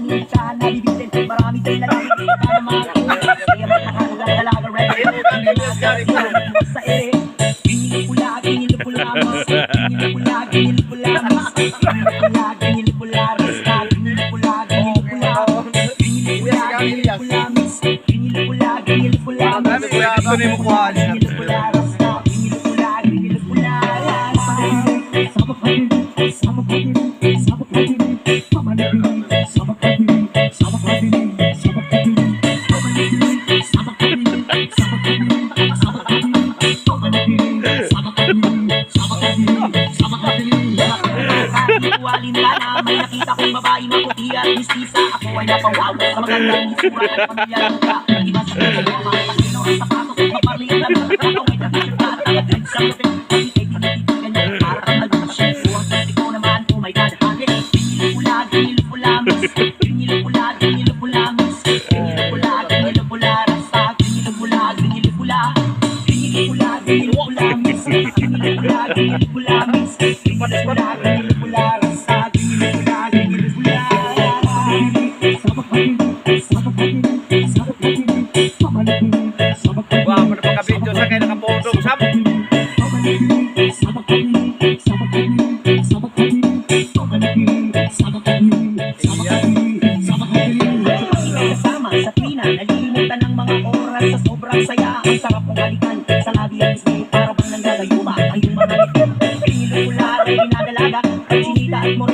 Nanginig ka, nabibitin, marami tayo lalaki. Kaya mga kaya magkakagagal talaga rin. Sa ere, ginilipula, ginilipula mo. Ginilipula, ginilipula mo. Ginilipula, ginilipula, rasta. Ginilipula, ginilipula. Ginilipula, ginilipula, miss. Ginilipula, ginilipula, miss. Ginilipula, rasta. Ginilipula, ginilipula. Sama kayo, sama kayo, sama kayo. Sama kayo, sama kayo, sama kayo. Walintana, may nakita kong babae maputi at mistisa. Ako ay napawaw sa magandang isura at pamilyar ang mukha. Iba sa kanya, mga pasino ang sapatos at maparling lang. Ako ay nakita at agad sa kapit. Kasi ay tinitigan niya para kang nag-umasyon. Ang sarili ko naman, oh my God, hagit. Ginilipula, ginilipula, miss. Ginilipula, ginilipula, miss. Ginilipula, ginilipula, rasta. Ginilipula, ginilipula. Ginilipula, ginilipula, miss. Ginilipula, ginilipula, miss. Ginilipula, ginilipula, rasta. Ginilipula, ginilipula. Sama kayo, sama kayo, sama kayo. Sama kayo. Wah, pada pagka-video sa kayo nakapodong, Sam. Sama kayo, sama kayo, sama kayo. Sama kayo, sama kayo, sama kayo. Kasama sa Trina, nalilimutan ng mga oras sa sobrang saya. Ang sarap